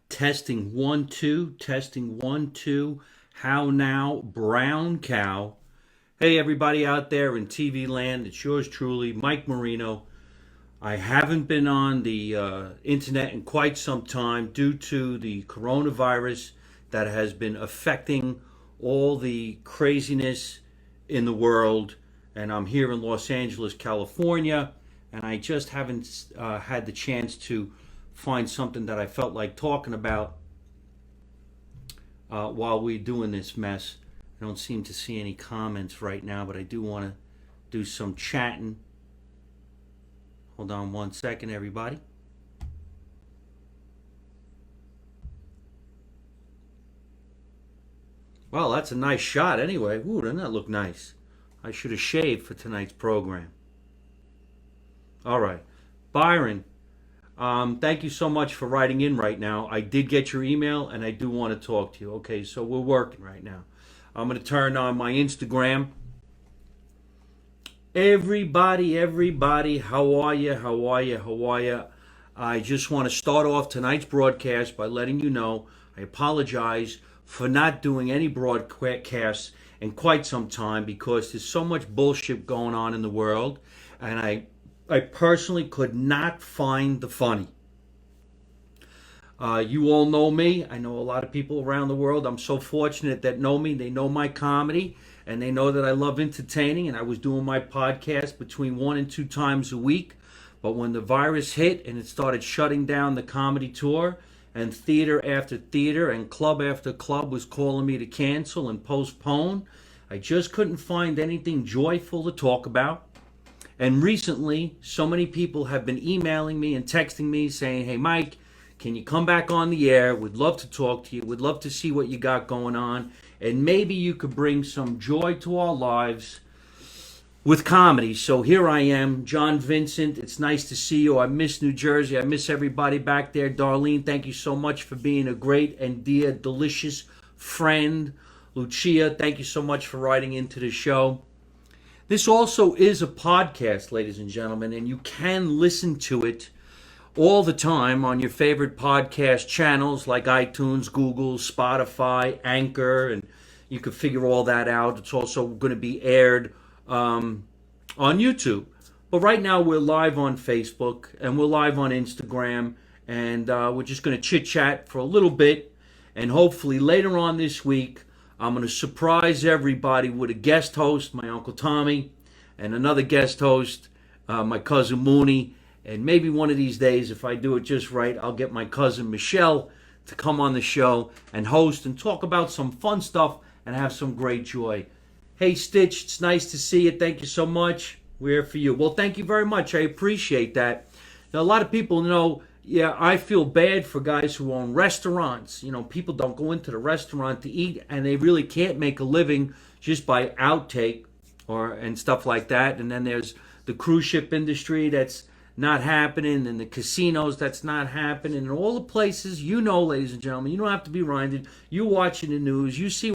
Testing 1 2, testing 1 2. How now, brown cow? Hey, everybody out there in TV land, it's yours truly, Mike Marino. I haven't been on the internet in quite some time due to the coronavirus that has been affecting all the craziness in the world. And I'm here in Los Angeles, California, and I just haven't had the chance to find something that I felt like talking about while we're doing this mess. I don't seem to see any comments right now, but I do want to do some chatting. Hold on 1 second, everybody. Well, that's a nice shot anyway. Ooh, doesn't that look nice? I should have shaved for tonight's program. All right. Byron, thank you so much for writing in right now. I did get your email and I do want to talk to you. Okay, so we're working right now. I'm going to turn on my Instagram. Everybody, how are you? How are you? How are you? I just want to start off tonight's broadcast by letting you know I apologize for not doing any broadcasts in quite some time because there's so much bullshit going on in the world, and I personally could not find the funny. You all know me. I know a lot of people around the world. I'm so fortunate that know me. They know my comedy, and they know that I love entertaining, and I was doing my podcast between 1 and 2 times a week. But when the virus hit and it started shutting down the comedy tour, and theater after theater and club after club was calling me to cancel and postpone, I just couldn't find anything joyful to talk about. And recently, so many people have been emailing me and texting me saying, hey, Mike, can you come back on the air? We'd love to talk to you. We'd love to see what you got going on. And maybe you could bring some joy to our lives with comedy. So here I am, John Vincent. It's nice to see you. I miss New Jersey. I miss everybody back there. Darlene, thank you so much for being a great and dear, delicious friend. Lucia, thank you so much for writing into the show. This also is a podcast, ladies and gentlemen, and you can listen to it all the time on your favorite podcast channels like iTunes, Google, Spotify, Anchor, and you can figure all that out. It's also going to be aired on YouTube. But right now we're live on Facebook and we're live on Instagram, and we're just going to chit-chat for a little bit, and hopefully later on this week I'm going to surprise everybody with a guest host, my Uncle Tommy, and another guest host, my cousin Mooney. And maybe one of these days, if I do it just right, I'll get my cousin Michelle to come on the show and host and talk about some fun stuff and have some great joy. Hey, Stitch, it's nice to see you. Thank you so much. We're here for you. Well, thank you very much. I appreciate that. Now, a lot of people know, yeah, I feel bad for guys who own restaurants. You know, people don't go into the restaurant to eat, and they really can't make a living just by outtake and stuff like that. And then there's the cruise ship industry that's not happening, and the casinos that's not happening, and all the places, you know, ladies and gentlemen, you don't have to be reminded. You watching the news, you see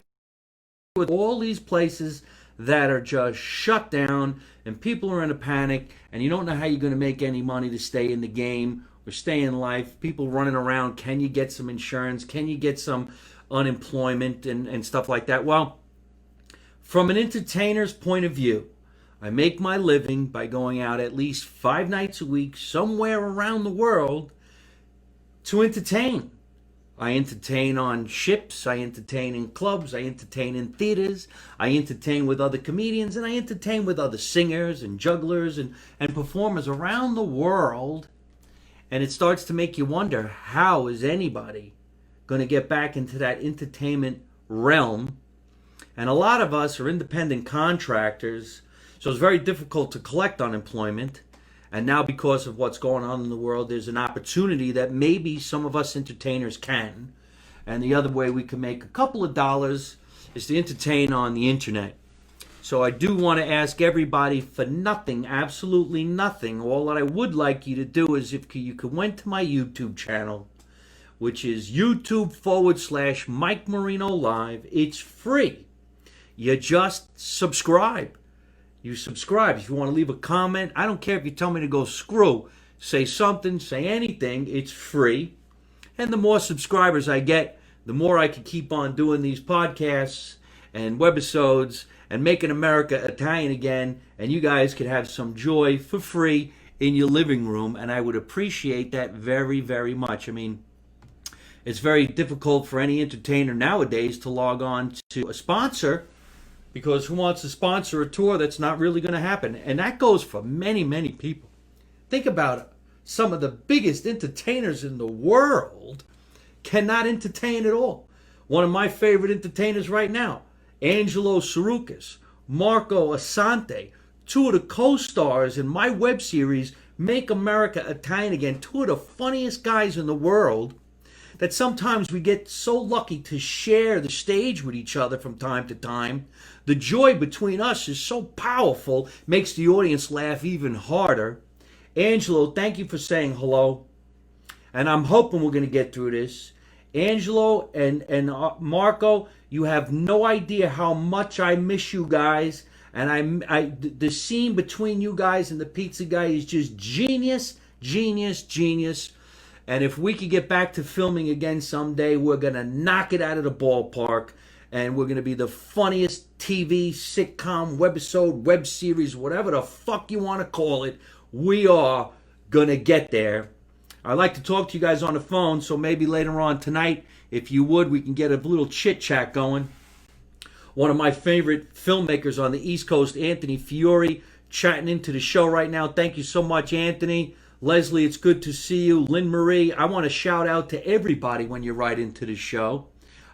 with all these places that are just shut down, and people are in a panic, and you don't know how you're going to make any money to stay in the game or stay in life. People running around, can you get some insurance? Can you get some unemployment and stuff like that? Well, from an entertainer's point of view, I make my living by going out at least 5 nights a week somewhere around the world to entertain. I entertain on ships, I entertain in clubs, I entertain in theaters, I entertain with other comedians, and I entertain with other singers and jugglers and performers around the world. And it starts to make you wonder, how is anybody going to get back into that entertainment realm? And a lot of us are independent contractors, so it's very difficult to collect unemployment. And now because of what's going on in the world, there's an opportunity that maybe some of us entertainers can. And the other way we can make a couple of dollars is to entertain on the internet. So I do want to ask everybody for nothing, absolutely nothing. All that I would like you to do is if you could went to my YouTube channel, which is YouTube/Mike Marino Live. It's free. You just subscribe. You subscribe. If you want to leave a comment, I don't care if you tell me to go screw. Say something, say anything. It's free. And the more subscribers I get, the more I can keep on doing these podcasts and webisodes and making America Italian again. And you guys could have some joy for free in your living room. And I would appreciate that very, very much. I mean, it's very difficult for any entertainer nowadays to log on to a sponsor, because who wants to sponsor a tour that's not really going to happen? And that goes for many, many people. Think about it. Some of the biggest entertainers in the world cannot entertain at all. One of my favorite entertainers right now, Angelo Sarukis, Marco Asante, two of the co-stars in my web series, Make America Italian Again, two of the funniest guys in the world, that sometimes we get so lucky to share the stage with each other from time to time. The joy between us is so powerful, makes the audience laugh even harder. Angelo, thank you for saying hello. And I'm hoping we're going to get through this. Angelo and Marco, you have no idea how much I miss you guys. And the scene between you guys and the pizza guy is just genius, genius, genius. And if we could get back to filming again someday, we're going to knock it out of the ballpark. And we're going to be the funniest TV, sitcom, webisode, web series, whatever the fuck you want to call it. We are going to get there. I'd like to talk to you guys on the phone, so maybe later on tonight, if you would, we can get a little chit-chat going. One of my favorite filmmakers on the East Coast, Anthony Fiore, chatting into the show right now. Thank you so much, Anthony. Leslie, it's good to see you. Lynn Marie, I want to shout out to everybody when you write into the show.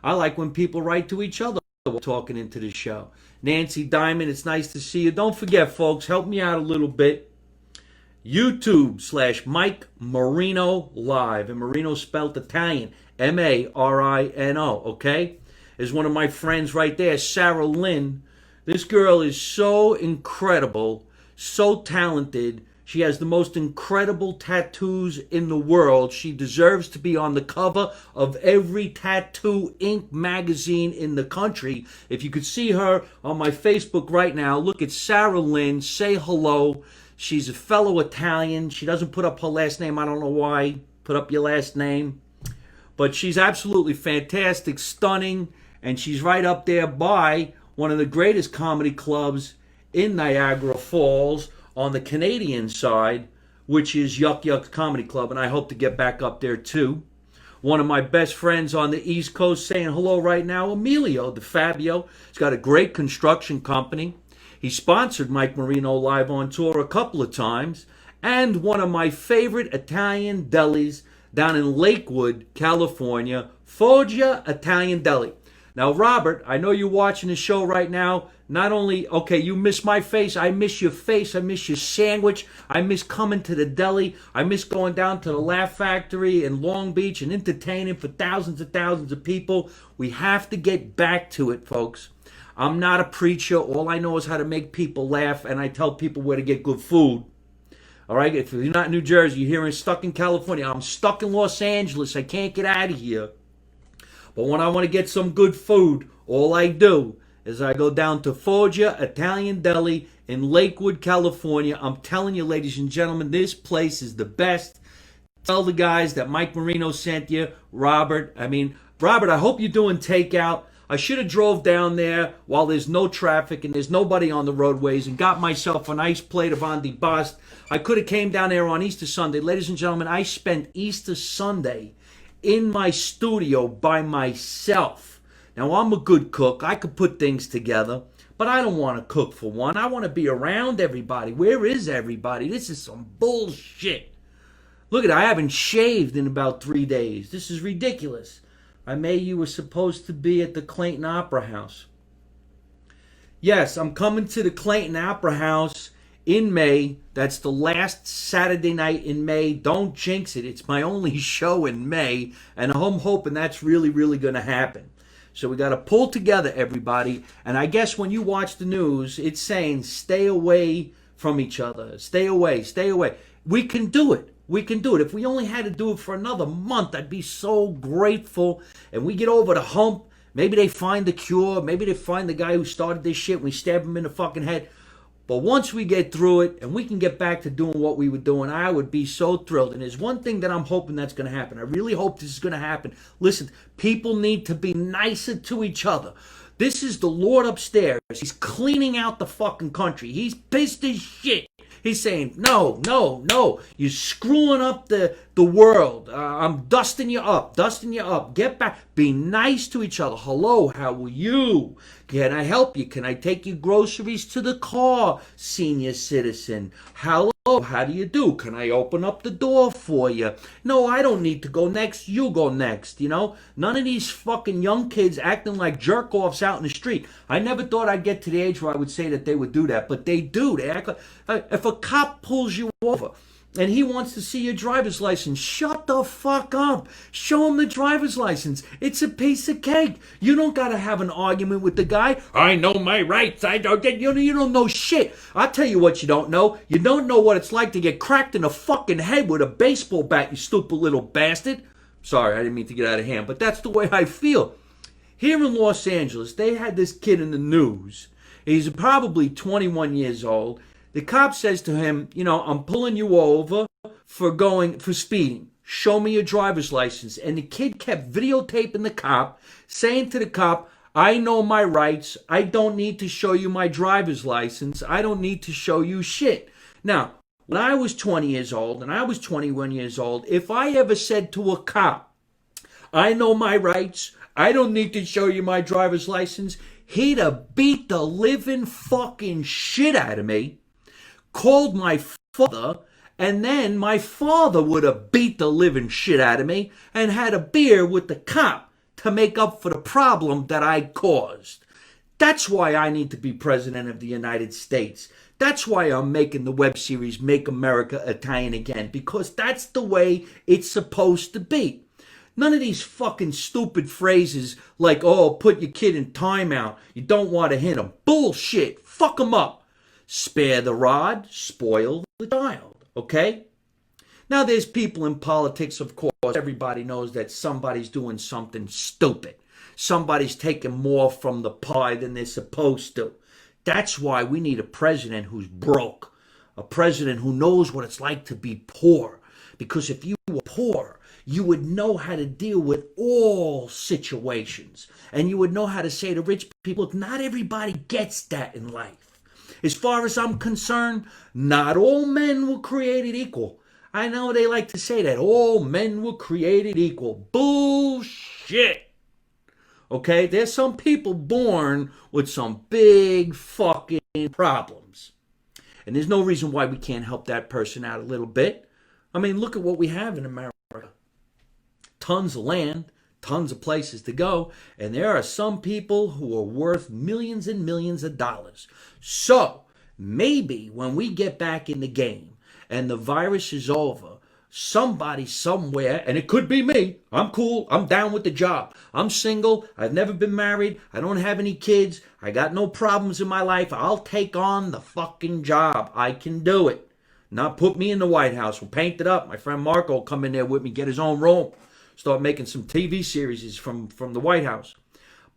I like when people write to each other while talking into the show. Nancy Diamond, it's nice to see you. Don't forget, folks, help me out a little bit. YouTube/Mike Marino Live. And Marino spelled Italian. Marino, okay? Is one of my friends right there, Sarah Lynn. This girl is so incredible, so talented. She has the most incredible tattoos in the world. She deserves to be on the cover of every Tattoo Inc. magazine in the country. If you could see her on my Facebook right now, look at Sarah Lynn. Say hello. She's a fellow Italian. She doesn't put up her last name. I don't know why. Put up your last name. But she's absolutely fantastic, stunning, and she's right up there by one of the greatest comedy clubs in Niagara Falls on the Canadian side, which is Yuck Yuck Comedy Club, and I hope to get back up there too. One of my best friends on the East Coast saying hello right now, Emilio DeFabio. He's got a great construction company. He sponsored Mike Marino Live on Tour a couple of times. And one of my favorite Italian delis down in Lakewood, California, Foggia Italian Deli. Now, Robert, I know you're watching the show right now. Not only, okay, you miss my face, I miss your face, I miss your sandwich, I miss coming to the deli, I miss going down to the Laugh Factory in Long Beach and entertaining for thousands of people. We have to get back to it, folks. I'm not a preacher. All I know is how to make people laugh, and I tell people where to get good food. All right? If you're not in New Jersey, you're here stuck in California. I'm stuck in Los Angeles. I can't get out of here. But when I want to get some good food, all I do is I go down to Foggia Italian Deli in Lakewood, California. I'm telling you, ladies and gentlemen, this place is the best. Tell the guys that Mike Marino sent you. Robert, I hope you're doing takeout. I should have drove down there while there's no traffic and there's nobody on the roadways and got myself a nice plate of antipasti. I could have came down there on Easter Sunday. Ladies and gentlemen, I spent Easter Sunday in my studio by myself. Now, I'm a good cook. I could put things together, but I don't want to cook for one. I want to be around everybody. Where is everybody? This is some bullshit. Look at it. I haven't shaved in about 3 days. This is ridiculous. You were supposed to be at the Clayton Opera House. Yes, I'm coming to the Clayton Opera House in May. That's the last Saturday night in May. Don't jinx it. It's my only show in May, and I'm hoping that's really, really going to happen. So we got to pull together, everybody. And I guess when you watch the news, it's saying stay away from each other. Stay away, stay away. We can do it. We can do it. If we only had to do it for another month, I'd be so grateful. And we get over the hump. Maybe they find the cure. Maybe they find the guy who started this shit and we stab him in the fucking head. But once we get through it and we can get back to doing what we were doing, I would be so thrilled. And there's one thing that I'm hoping that's going to happen. I really hope this is going to happen. Listen, people need to be nicer to each other. This is the Lord upstairs. He's cleaning out the fucking country. He's pissed as shit. He's saying, no, no, no. You're screwing up the world. I'm dusting you up, dusting you up. Get back. Be nice to each other. Hello, how are you? Can I help you? Can I take you groceries to the car, senior citizen? Hello, how do you do? Can I open up the door for you? No, I don't need to go next. You go next, you know? None of these fucking young kids acting like jerk-offs out in the street. I never thought I'd get to the age where I would say that they would do that, but they do. They act like, if a cop pulls you over and he wants to see your driver's license, shut the fuck up. Show him the driver's license. It's a piece of cake. You don't got to have an argument with the guy. I know my rights. You don't know shit. I'll tell you what you don't know. You don't know what it's like to get cracked in the fucking head with a baseball bat, you stupid little bastard. Sorry, I didn't mean to get out of hand, but that's the way I feel. Here in Los Angeles, they had this kid in the news. He's probably 21 years old. The cop says to him, you know, I'm pulling you over for speeding. Show me your driver's license. And the kid kept videotaping the cop, saying to the cop, I know my rights. I don't need to show you my driver's license. I don't need to show you shit. Now, when I was 20 years old and I was 21 years old, if I ever said to a cop, I know my rights, I don't need to show you my driver's license, he'd have beat the living fucking shit out of me, called my father, and then my father would have beat the living shit out of me and had a beer with the cop to make up for the problem that I caused. That's why I need to be president of the United States. That's why I'm making the web series Make America Italian Again, because that's the way it's supposed to be. None of these fucking stupid phrases like, oh, put your kid in timeout. You don't want to hit him. Bullshit. Fuck him up. Spare the rod, spoil the child, okay? Now, there's people in politics, of course. Everybody knows that somebody's doing something stupid. Somebody's taking more from the pie than they're supposed to. That's why we need a president who's broke. A president who knows what it's like to be poor. Because if you were poor, you would know how to deal with all situations. And you would know how to say to rich people, not everybody gets that in life. As far as I'm concerned, not all men were created equal. I know they like to say that. All men were created equal. Bullshit. Okay? There's some people born with some big fucking problems. And there's no reason why we can't help that person out a little bit. I mean, look at what we have in America. Tons of land, tons of places to go, and there are some people who are worth millions and millions of dollars. So, maybe when we get back in the game and the virus is over, somebody somewhere, and it could be me, I'm cool, I'm down with the job. I'm single, I've never been married, I don't have any kids, I got no problems in my life, I'll take on the fucking job. I can do it. Not put me in the White House, we'll paint it up. My friend Marco will come in there with me, get his own room. Start making some TV series from the White House.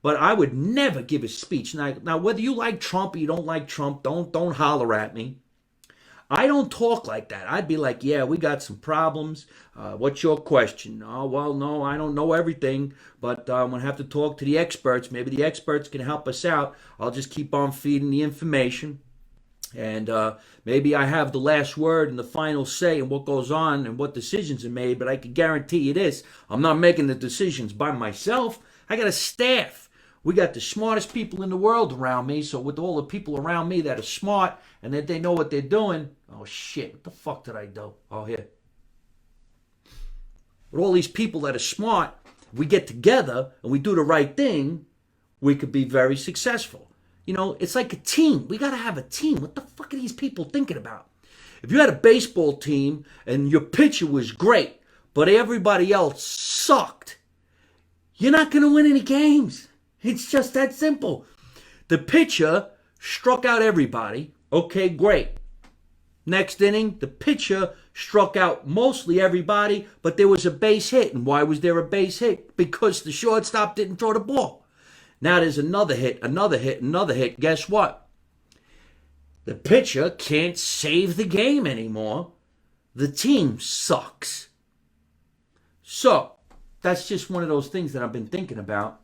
But I would never give a speech. Now, whether you like Trump or you don't like Trump, don't holler at me. I don't talk like that. I'd be like, yeah, we got some problems. What's your question? Oh, well, no, I don't know everything, but I'm going to have to talk to the experts. Maybe the experts can help us out. I'll just keep on feeding the information. And maybe I have the last word and the final say in what goes on and what decisions are made, but I can guarantee you this, I'm not making the decisions by myself. I got a staff. We got the smartest people in the world around me, so with all the people around me that are smart and that they know what they're doing, oh shit, what the fuck did I do? Oh, here. With all these people that are smart, we get together and we do the right thing, we could be very successful. You know, it's like a team. We got to have a team. What the fuck are these people thinking about? If you had a baseball team and your pitcher was great, but everybody else sucked, you're not going to win any games. It's just that simple. The pitcher struck out everybody. Okay, great. Next inning, the pitcher struck out mostly everybody, but there was a base hit. And why was there a base hit? Because the shortstop didn't throw the ball. Now there's another hit, another hit, another hit. Guess what? The pitcher can't save the game anymore. The team sucks. So, that's just one of those things that I've been thinking about.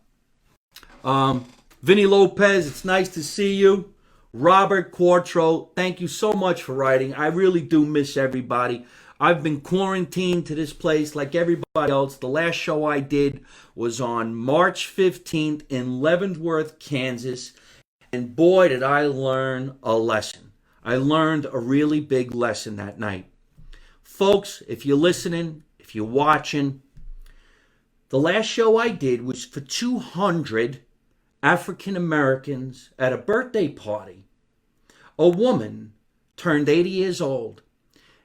Vinny Lopez, it's nice to see you. Robert Quartro, thank you so much for writing. I really do miss everybody. I've been quarantined to this place like everybody else. The last show I did was on March 15th in Leavenworth, Kansas. And boy, did I learn a lesson. I learned a really big lesson that night. Folks, if you're listening, if you're watching, the last show I did was for 200 African Americans at a birthday party. A woman turned 80 years old,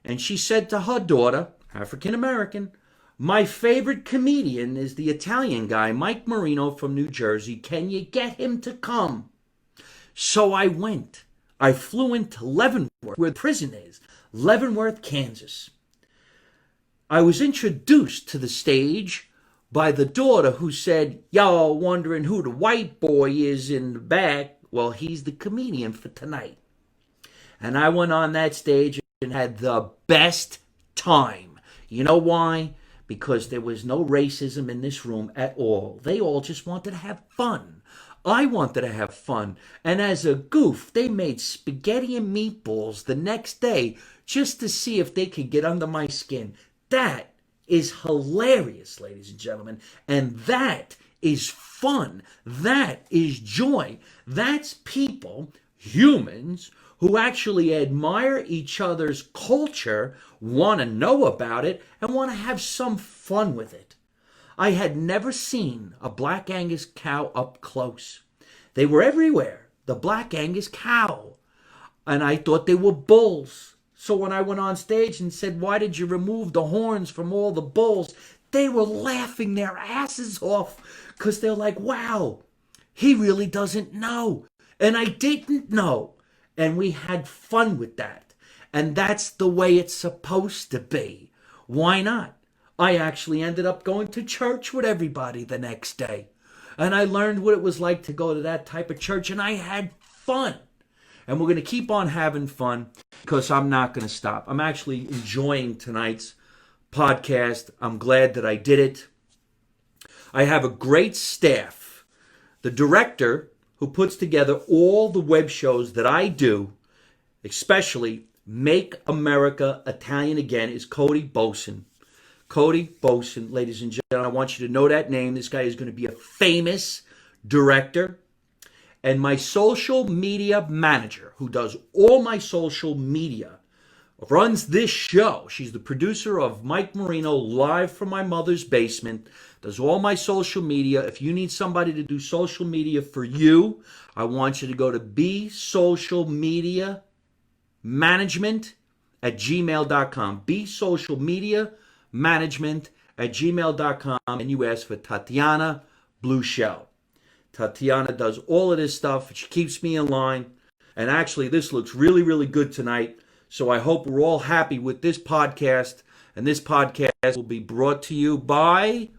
and she said to her daughter, African American, "My favorite comedian is the Italian guy, Mike Marino from New Jersey. Can you get him to come?" So I went. I flew into Leavenworth, where the prison is, Leavenworth, Kansas. I was introduced to the stage by the daughter, who said, "Y'all wondering who the white boy is in the back? Well, he's the comedian for tonight." And I went on that stage and had the best time. You know why? Because there was no racism in this room at all. They all just wanted to have fun. I wanted to have fun. And as a goof, they made spaghetti and meatballs the next day just to see if they could get under my skin. That is hilarious, ladies and gentlemen. And that is fun. That is joy. That's people, humans, who actually admire each other's culture, want to know about it, and want to have some fun with it. I had never seen a Black Angus cow up close. They were everywhere, the Black Angus cow. And I thought they were bulls. So when I went on stage and said, "Why did you remove the horns from all the bulls?" they were laughing their asses off, because they're like, "Wow, he really doesn't know." And I didn't know. And we had fun with that. And that's the way it's supposed to be. Why not? I actually ended up going to church with everybody the next day. And I learned what it was like to go to that type of church, and I had fun. And we're going to keep on having fun, because I'm not going to stop. I'm actually enjoying tonight's podcast. I'm glad that I did it. I have a great staff. The director who puts together all the web shows that I do, especially Make America Italian Again, is Cody Boson. Cody Boson, ladies and gentlemen, I want you to know that name. This guy is going to be a famous director. And my social media manager, who does all my social media, runs this show. She's the producer of Mike Marino Live from My Mother's Basement, does all my social media. If you need somebody to do social media for you, I want you to go to besocialmediamanagement@gmail.com. besocialmediamanagement@gmail.com, and you ask for Tatiana Blue Shell. Tatiana does all of this stuff. She keeps me in line. And actually, this looks really, really good tonight. So I hope we're all happy with this podcast. And this podcast will be brought to you by,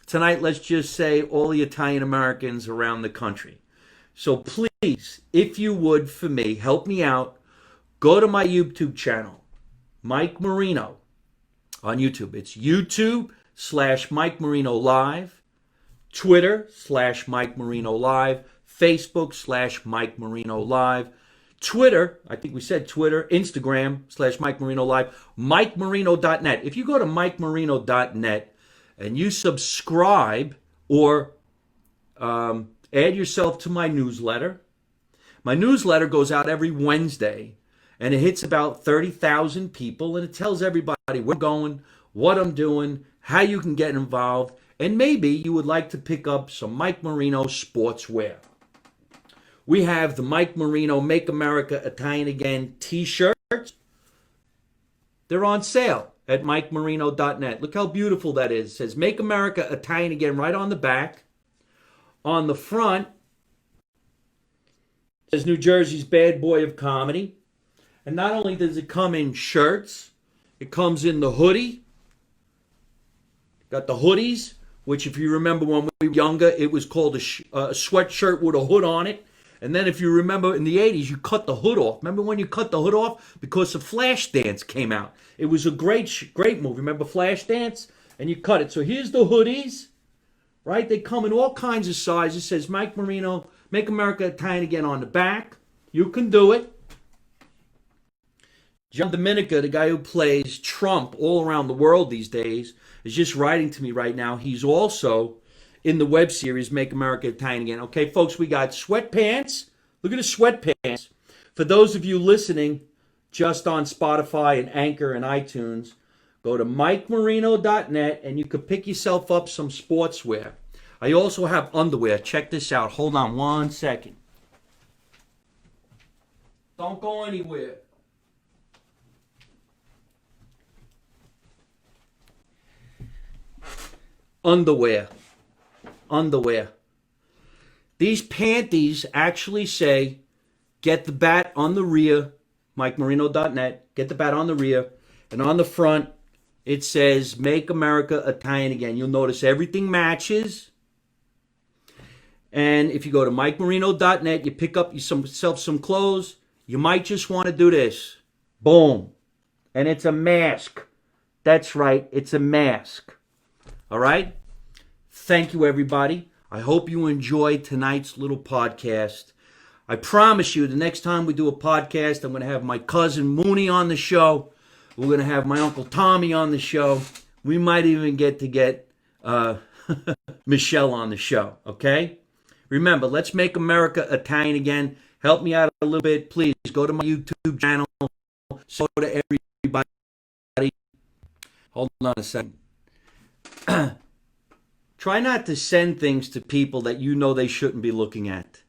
tonight, let's just say, all the Italian Americans around the country. So please, if you would, for me, help me out. Go to my YouTube channel, Mike Marino, on YouTube. It's YouTube/Mike Marino Live. Twitter/Mike Marino Live, Facebook/Mike Marino Live, Twitter, I think we said Twitter, Instagram/Mike Marino Live, MikeMarino.net. If you go to MikeMarino.net and you subscribe or add yourself to my newsletter goes out every Wednesday, and it hits about 30,000 people, and it tells everybody where I'm going, what I'm doing, how you can get involved. And maybe you would like to pick up some Mike Marino sportswear. We have the Mike Marino Make America Italian Again t-shirts. They're on sale at MikeMarino.net. Look how beautiful that is. It says Make America Italian Again right on the back. On the front, it says New Jersey's Bad Boy of Comedy. And not only does it come in shirts, it comes in the hoodie. Got the hoodies, which if you remember when we were younger, it was called a sweatshirt with a hood on it. And then if you remember in the 80s, you cut the hood off. Remember when you cut the hood off? Because of Flashdance came out. It was a great movie. Remember Flashdance? And you cut it. So here's the hoodies, right? They come in all kinds of sizes. It says Mike Marino, Make America Italian Again on the back. You can do it. John Dominica, the guy who plays Trump all around the world these days, is just writing to me right now. He's also in the web series Make America Italian Again. Okay, folks, we got sweatpants. Look at the sweatpants. For those of you listening just on Spotify and Anchor and iTunes, go to MikeMarino.net and you could pick yourself up some sportswear. I also have underwear. Check this out. Hold on one second. Don't go anywhere. Underwear. These panties actually say, get the bat on the rear, MikeMarino.net, get the bat on the rear, and on the front, it says, Make America Italian Again. You'll notice everything matches. And if you go to MikeMarino.net, you pick up yourself some clothes, you might just want to do this. Boom. And it's a mask. That's right, it's a mask. All right? Thank you, everybody. I hope you enjoyed tonight's little podcast. I promise you, the next time we do a podcast, I'm going to have my cousin Mooney on the show. We're going to have my Uncle Tommy on the show. We might even get Michelle on the show, okay? Remember, let's make America Italian again. Help me out a little bit, please. Go to my YouTube channel. So to everybody. Hold on a second. Try not to send things to people that you know they shouldn't be looking at.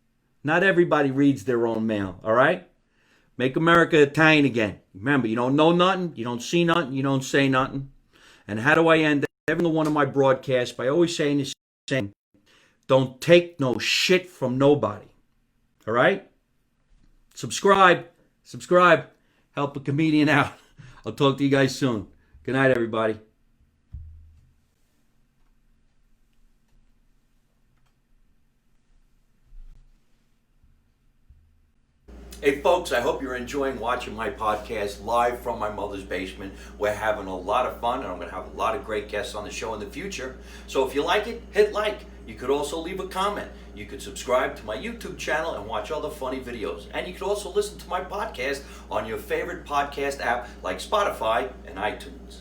Not everybody reads their own mail, all right? Make America Italian again. Remember, you don't know nothing, you don't see nothing, you don't say nothing. And how do I end every one of my broadcasts? By always saying the same, don't take no shit from nobody, all right? Subscribe. Help a comedian out. I'll talk to you guys soon. Good night, everybody. Hey folks, I hope you're enjoying watching my podcast live from my mother's basement. We're having a lot of fun and I'm going to have a lot of great guests on the show in the future. So if you like it, hit like. You could also leave a comment. You could subscribe to my YouTube channel and watch other funny videos. And you could also listen to my podcast on your favorite podcast app like Spotify and iTunes.